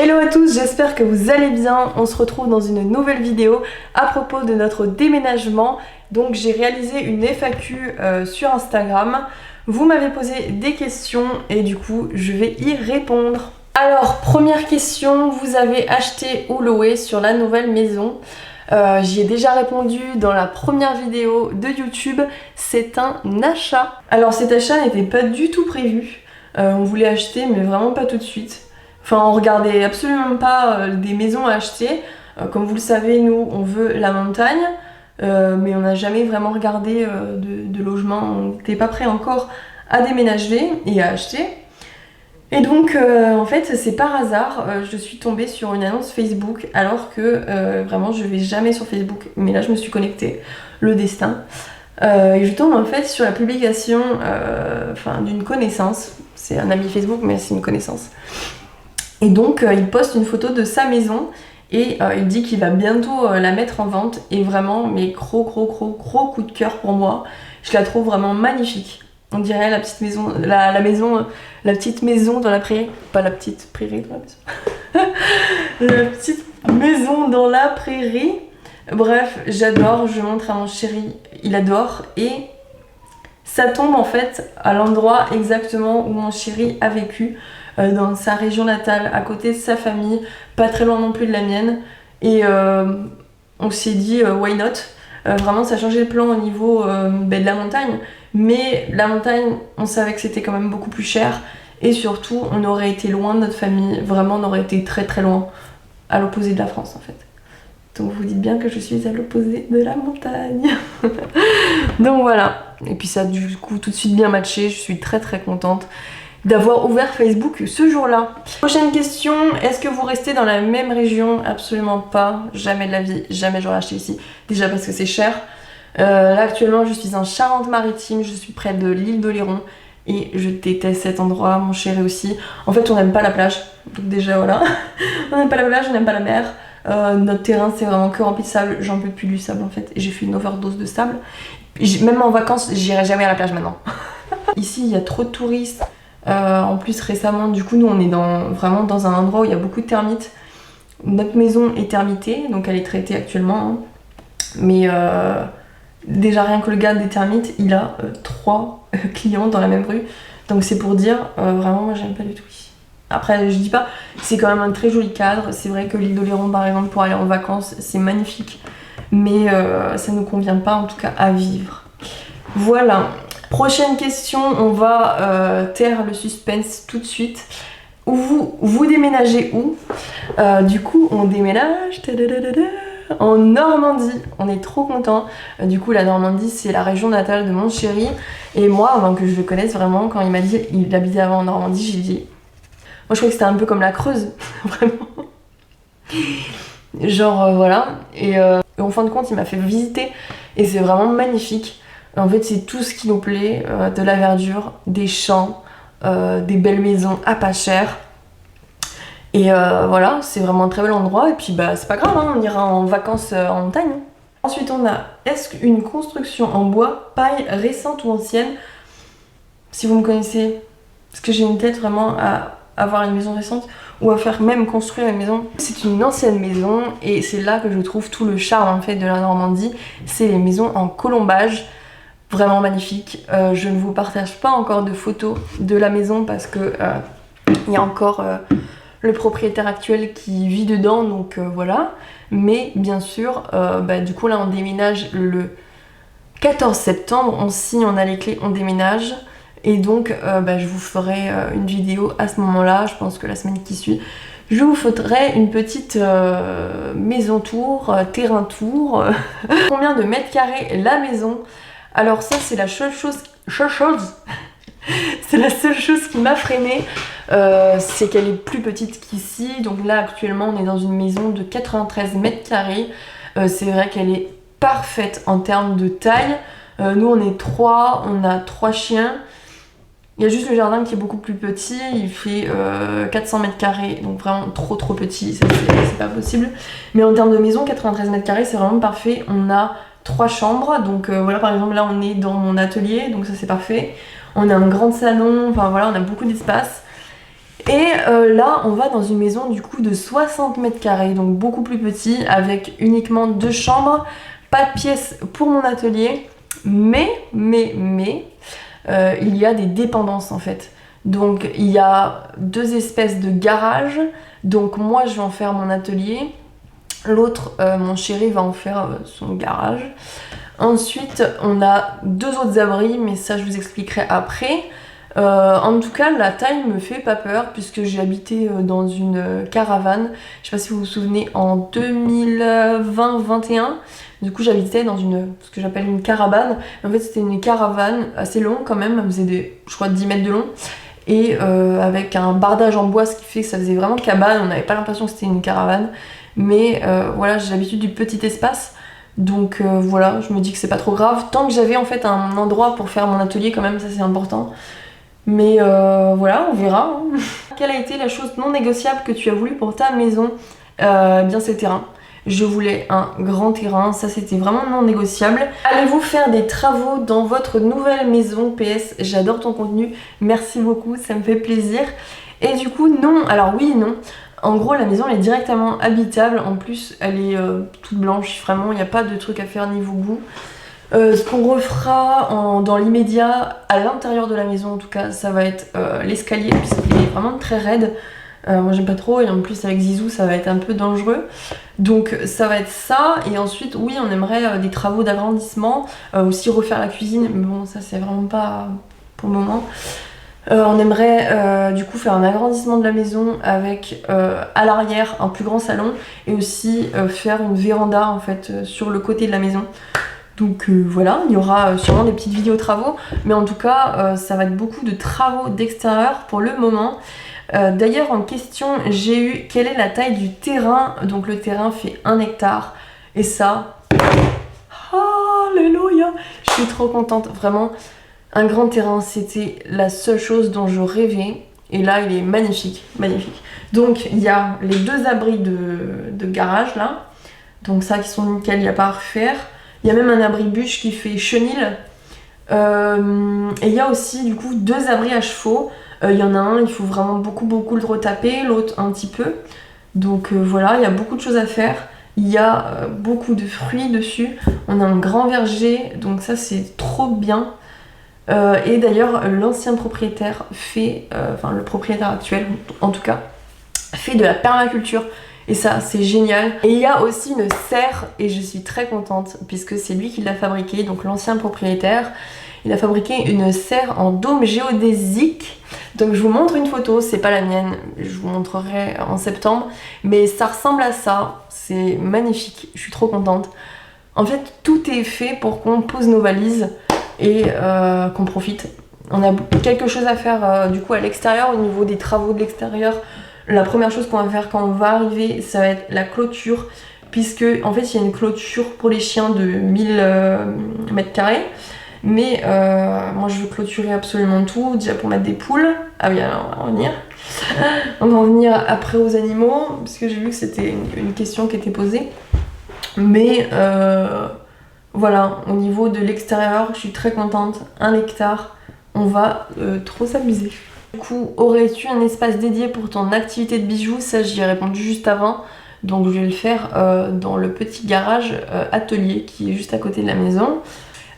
Hello à tous, j'espère que vous allez bien. On se retrouve dans une nouvelle vidéo à propos de notre déménagement. Donc j'ai réalisé une FAQ sur Instagram. Vous m'avez posé des questions et du coup je vais y répondre. Alors première question, vous avez acheté ou loué sur la nouvelle maison? J'y ai déjà répondu dans la première vidéo de YouTube, c'est un achat. Alors cet achat n'était pas du tout prévu, on voulait acheter mais vraiment pas tout de suite. Enfin on regardait absolument pas des maisons à acheter, comme vous le savez nous on veut la montagne, mais on n'a jamais vraiment regardé de logement, on n'était pas prêt encore à déménager et à acheter. Et donc en fait c'est par hasard, je suis tombée sur une annonce Facebook alors que vraiment je vais jamais sur Facebook, mais là je me suis connectée, le destin. Et je tombe en fait sur la publication d'une connaissance, c'est un ami Facebook mais c'est une connaissance. Et donc il poste une photo de sa maison et il dit qu'il va bientôt la mettre en vente et vraiment mais gros coup de cœur pour moi, je la trouve vraiment magnifique. On dirait la petite maison, la petite maison dans la prairie, pas la petite prairie dans la maison. La petite maison dans la prairie. Bref, j'adore, je montre à mon chéri, il adore et ça tombe en fait à l'endroit exactement où mon chéri a vécu, dans sa région natale, à côté de sa famille, pas très loin non plus de la mienne. Et on s'est dit why not. Vraiment ça a changé le plan au niveau de la montagne. Mais la montagne, on savait que c'était quand même beaucoup plus cher. Et surtout, on aurait été loin de notre famille. Vraiment, on aurait été très loin. À l'opposé de la France, en fait. Donc vous dites bien que je suis à l'opposé de la montagne. Donc voilà. Et puis ça a du coup tout de suite bien matché. Je suis très contente d'avoir ouvert Facebook ce jour-là. Prochaine question, est-ce que vous restez dans la même région? Absolument pas. Jamais de la vie. Jamais j'aurais acheté ici. Déjà parce que c'est cher. Là actuellement je suis en Charente-Maritime, je suis près de l'île d'Oléron et je déteste cet endroit, mon chéri aussi. En fait on n'aime pas la plage, donc déjà voilà. On n'aime pas la plage, on n'aime pas la mer. Notre terrain c'est vraiment que rempli de sable, j'en peux plus du sable en fait. Et j'ai fait une overdose de sable. Même en vacances j'irai jamais à la plage maintenant. Ici il y a trop de touristes. En plus récemment du coup nous on est vraiment dans un endroit où il y a beaucoup de termites. Notre maison est termitée, donc elle est traitée actuellement. Hein. Mais déjà rien que le gars des termites, il a 3 clients dans la même rue. Donc c'est pour dire, vraiment moi j'aime pas du tout ici. Après je dis pas, c'est quand même un très joli cadre. C'est vrai que l'île d'Oléron par exemple pour aller en vacances, c'est magnifique. Mais ça ne nous convient pas en tout cas à vivre. Voilà. Prochaine question, on va taire le suspense tout de suite. Vous déménagez où? Du coup on déménage en Normandie, on est trop contents. Du coup la Normandie c'est la région natale de mon chéri. Et moi avant que je le connaisse vraiment, quand il m'a dit il habitait avant en Normandie, j'ai dit... Moi je croyais que c'était un peu comme la Creuse, vraiment. Genre voilà. Et en fin de compte il m'a fait visiter et c'est vraiment magnifique. En fait c'est tout ce qui nous plaît, de la verdure, des champs, des belles maisons à pas cher. Et voilà, c'est vraiment un très bel endroit et puis bah c'est pas grave, hein, on ira en vacances en montagne. Ensuite on a, est-ce qu'une construction en bois, paille, récente ou ancienne? Si vous me connaissez, est-ce que j'ai une tête vraiment à avoir une maison récente ou à faire même construire une maison? C'est une ancienne maison et c'est là que je trouve tout le charme en fait de la Normandie, c'est les maisons en colombage. Vraiment magnifique. Je ne vous partage pas encore de photos de la maison parce que il y a encore le propriétaire actuel qui vit dedans, donc voilà. Mais bien sûr, du coup là on déménage le 14 septembre, on signe, on a les clés, on déménage. Et donc je vous ferai une vidéo à ce moment-là, je pense que la semaine qui suit. Je vous ferai une petite maison tour, terrain tour. Combien de mètres carrés la maison? Alors ça c'est la seule chose c'est la seule chose qui m'a freinée, c'est qu'elle est plus petite qu'ici. Donc là actuellement on est dans une maison de 93 mètres carrés. C'est vrai qu'elle est parfaite en termes de taille. Nous on est 3, on a 3 chiens. Il y a juste le jardin qui est beaucoup plus petit, il fait 400 mètres carrés, donc vraiment trop petit, ça c'est pas possible. Mais en termes de maison, 93 mètres carrés c'est vraiment parfait. On a 3 chambres, donc voilà par exemple là on est dans mon atelier, donc ça c'est parfait. On a un grand salon, enfin voilà on a beaucoup d'espace. Et là on va dans une maison du coup de 60 mètres carrés, donc beaucoup plus petit, avec uniquement 2 chambres, pas de pièce pour mon atelier, mais il y a des dépendances en fait. Donc il y a 2 espèces de garages, donc moi je vais en faire mon atelier, l'autre, mon chéri va en faire son garage. Ensuite on a 2 autres abris, mais ça je vous expliquerai après. En tout cas la taille me fait pas peur puisque j'ai habité dans une caravane, je sais pas si vous vous souvenez, en 2020-21. Du coup j'habitais dans ce que j'appelle une caravane. En fait c'était une caravane assez longue quand même, elle faisait je crois 10 mètres de long. Et avec un bardage en bois, ce qui fait que ça faisait vraiment cabane, on n'avait pas l'impression que c'était une caravane. Mais voilà, j'ai l'habitude du petit espace. Donc voilà, je me dis que c'est pas trop grave. Tant que j'avais en fait un endroit pour faire mon atelier quand même, ça c'est important. Mais voilà, on verra. Hein. Quelle a été la chose non négociable que tu as voulu pour ta maison? Bien c'est le terrain. Je voulais un grand terrain, ça c'était vraiment non négociable. Allez-vous faire des travaux dans votre nouvelle maison? PS, j'adore ton contenu, merci beaucoup, ça me fait plaisir. Et du coup, non, alors oui, non. En gros, la maison elle est directement habitable, en plus elle est toute blanche, vraiment, il n'y a pas de truc à faire niveau goût. Ce qu'on refera dans l'immédiat, à l'intérieur de la maison en tout cas, ça va être l'escalier, puisqu'il est vraiment très raide. Moi j'aime pas trop, et en plus avec Zizou ça va être un peu dangereux. Donc ça va être ça, et ensuite oui on aimerait des travaux d'agrandissement, aussi refaire la cuisine, mais bon ça c'est vraiment pas pour le moment. On aimerait du coup faire un agrandissement de la maison avec à l'arrière un plus grand salon, et aussi faire une véranda en fait sur le côté de la maison. Donc voilà, il y aura sûrement des petites vidéos travaux, mais en tout cas ça va être beaucoup de travaux d'extérieur pour le moment. D'ailleurs en question j'ai eu quelle est la taille du terrain. Donc le terrain fait 1 hectare, et ça, alléluia, je suis trop contente, vraiment. Un grand terrain, c'était la seule chose dont je rêvais, et là il est magnifique, magnifique. Donc il y a les 2 abris de garage là, donc ça qui sont nickel, il n'y a pas à refaire. Il y a même un abri bûche qui fait chenil. Et il y a aussi du coup 2 abris à chevaux. Il y en a un, il faut vraiment beaucoup le retaper, l'autre un petit peu. Donc voilà, il y a beaucoup de choses à faire. Il y a beaucoup de fruits dessus. On a un grand verger, donc ça c'est trop bien. Et d'ailleurs l'ancien propriétaire fait, enfin le propriétaire actuel en tout cas, fait de la permaculture. Et ça c'est génial. Et il y a aussi une serre, et je suis très contente puisque c'est lui qui l'a fabriquée, donc l'ancien propriétaire. Il a fabriqué une serre en dôme géodésique. Donc je vous montre une photo, c'est pas la mienne, je vous montrerai en septembre, mais ça ressemble à ça, c'est magnifique, je suis trop contente. En fait tout est fait pour qu'on pose nos valises et qu'on profite. On a quelque chose à faire du coup à l'extérieur, au niveau des travaux de l'extérieur. La première chose qu'on va faire quand on va arriver, ça va être la clôture, puisque en fait il y a une clôture pour les chiens de 1000 mètres carrés. Mais moi je veux clôturer absolument tout, déjà pour mettre des poules. Ah oui, alors on va en venir. On va en venir après aux animaux, parce que j'ai vu que c'était une question qui était posée. Mais voilà, au niveau de l'extérieur, je suis très contente. 1 hectare, on va trop s'amuser. Du coup, aurais-tu un espace dédié pour ton activité de bijoux? Ça j'y ai répondu juste avant. Donc je vais le faire dans le petit garage atelier qui est juste à côté de la maison.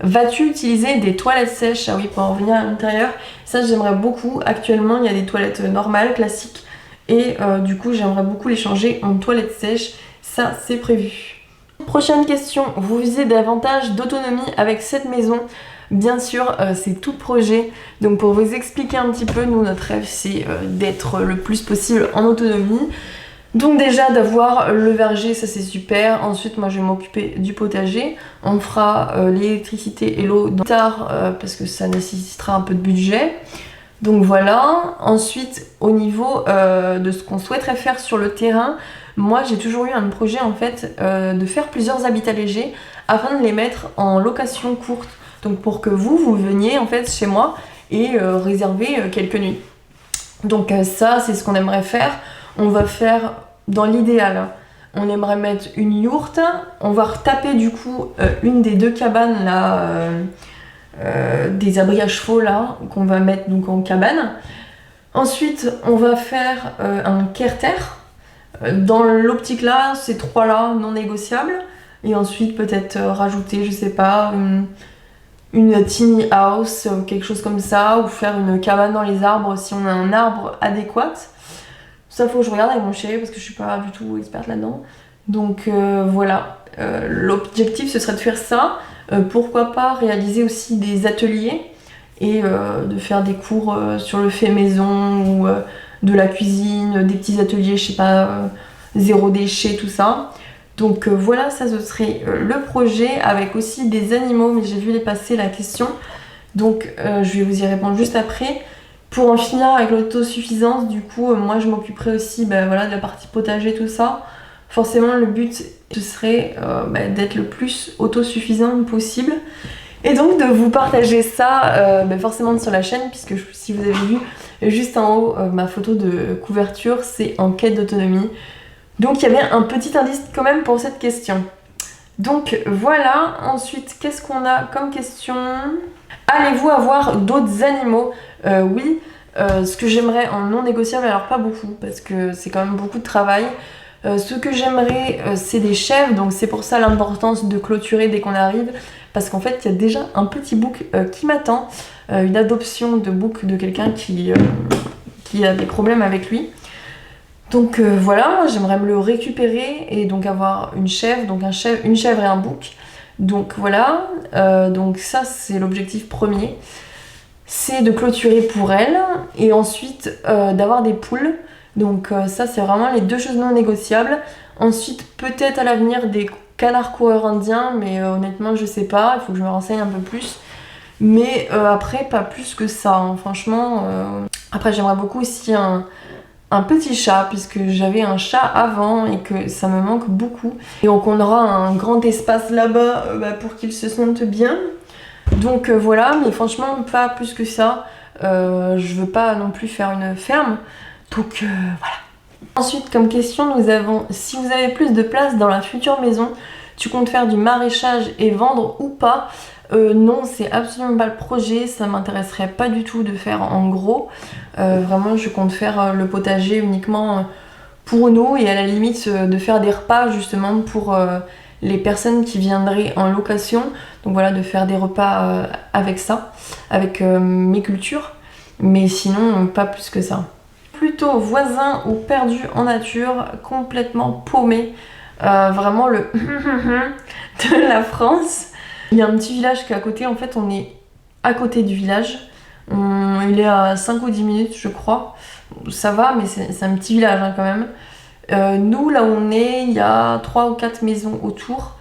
Vas-tu utiliser des toilettes sèches? Ah oui, pour en revenir à l'intérieur, ça j'aimerais beaucoup. Actuellement il y a des toilettes normales, classiques, et du coup j'aimerais beaucoup les changer en toilettes sèches. Ça c'est prévu. Prochaine question, vous visez davantage d'autonomie avec cette maison? Bien sûr, c'est tout projet. Donc pour vous expliquer un petit peu, nous notre rêve c'est d'être le plus possible en autonomie. Donc déjà d'avoir le verger, ça c'est super. Ensuite moi je vais m'occuper du potager. On fera l'électricité et l'eau tard parce que ça nécessitera un peu de budget. Donc voilà. Ensuite au niveau de ce qu'on souhaiterait faire sur le terrain, moi j'ai toujours eu un projet en fait de faire plusieurs habitats légers afin de les mettre en location courte. Donc pour que vous veniez en fait chez moi et réserver quelques nuits. Donc ça c'est ce qu'on aimerait faire. On va faire dans l'idéal, on aimerait mettre une yourte. On va retaper du coup une des 2 cabanes là, des abris à chevaux là, qu'on va mettre donc en cabane. Ensuite, on va faire un Kerter. Dans l'optique là, ces trois là, non négociables. Et ensuite, peut-être rajouter, je sais pas, une tiny house, quelque chose comme ça, ou faire une cabane dans les arbres si on a un arbre adéquat. Ça, faut que je regarde avec mon chéri parce que je suis pas du tout experte là-dedans. Donc voilà, l'objectif ce serait de faire ça. Pourquoi pas réaliser aussi des ateliers et de faire des cours sur le fait maison ou de la cuisine, des petits ateliers, je sais pas, zéro déchet, tout ça. Donc voilà, ça ce serait le projet avec aussi des animaux, mais j'ai vu les passer la question. Donc je vais vous y répondre juste après. Pour en finir avec l'autosuffisance, du coup, moi je m'occuperai aussi voilà, de la partie potager, tout ça. Forcément, le but ce serait d'être le plus autosuffisant possible. Et donc de vous partager ça forcément sur la chaîne, puisque si vous avez vu juste en haut ma photo de couverture, c'est en quête d'autonomie. Donc il y avait un petit indice quand même pour cette question. Donc voilà, ensuite qu'est-ce qu'on a comme question? Allez-vous avoir d'autres animaux? Oui, ce que j'aimerais en non négociable, alors pas beaucoup, parce que c'est quand même beaucoup de travail. Ce que j'aimerais, c'est des chèvres, donc c'est pour ça l'importance de clôturer dès qu'on arrive, parce qu'en fait il y a déjà un petit bouc qui m'attend, une adoption de bouc de quelqu'un qui a des problèmes avec lui. Donc voilà, j'aimerais me le récupérer et donc avoir une chèvre, donc une chèvre et un bouc. Donc voilà, donc ça c'est l'objectif premier, c'est de clôturer pour elle et ensuite d'avoir des poules. Donc ça c'est vraiment les deux choses non négociables. Ensuite peut-être à l'avenir des canards coureurs indiens, mais honnêtement je sais pas, il faut que je me renseigne un peu plus. Mais après pas plus que ça, hein, franchement. Après j'aimerais beaucoup aussi un petit chat, puisque j'avais un chat avant et que ça me manque beaucoup. Et donc on aura un grand espace là-bas pour qu'il se sente bien. Donc voilà, mais franchement pas plus que ça. Je veux pas non plus faire une ferme. Donc voilà. Ensuite comme question nous avons: si vous avez plus de place dans la future maison, tu comptes faire du maraîchage et vendre ou pas? Non, c'est absolument pas le projet, ça m'intéresserait pas du tout de faire en gros. Vraiment je compte faire le potager uniquement pour nous et à la limite de faire des repas justement pour les personnes qui viendraient en location. Donc voilà, de faire des repas avec ça, avec mes cultures, mais sinon pas plus que ça. Plutôt voisin ou perdu en nature, complètement paumé, vraiment le de la France. Il y a un petit village qui est à côté, en fait on est à côté du village. Il est à 5 ou 10 minutes je crois. Ça va, mais c'est un petit village hein, quand même. Nous là où on est, il y a 3 ou 4 maisons autour.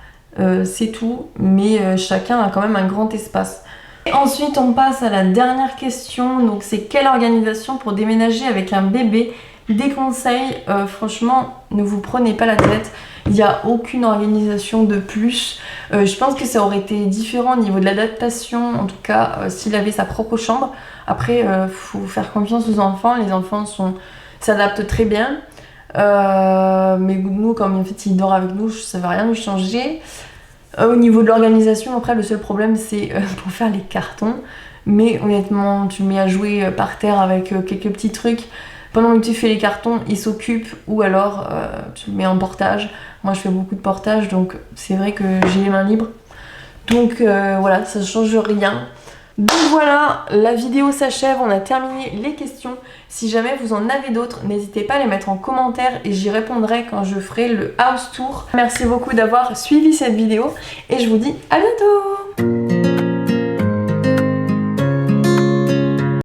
C'est tout, mais chacun a quand même un grand espace. Et ensuite on passe à la dernière question. Donc c'est quelle organisation pour déménager avec un bébé? Des conseils, franchement ne vous prenez pas la tête. Il n'y a aucune organisation de plus. Je pense que ça aurait été différent au niveau de l'adaptation, en tout cas s'il avait sa propre chambre. Après, faut faire confiance aux enfants. Les enfants s'adaptent très bien. Mais nous, comme en fait il dort avec nous, ça ne va rien nous changer. Au niveau de l'organisation, après le seul problème c'est pour faire les cartons. Mais honnêtement, tu le mets à jouer par terre avec quelques petits trucs. Pendant que tu fais les cartons, il s'occupe, ou alors tu le mets en portage. Moi je fais beaucoup de portage, donc c'est vrai que j'ai les mains libres. Donc voilà, ça ne change rien. Donc voilà, la vidéo s'achève, on a terminé les questions. Si jamais vous en avez d'autres, n'hésitez pas à les mettre en commentaire et j'y répondrai quand je ferai le house tour. Merci beaucoup d'avoir suivi cette vidéo et je vous dis à bientôt!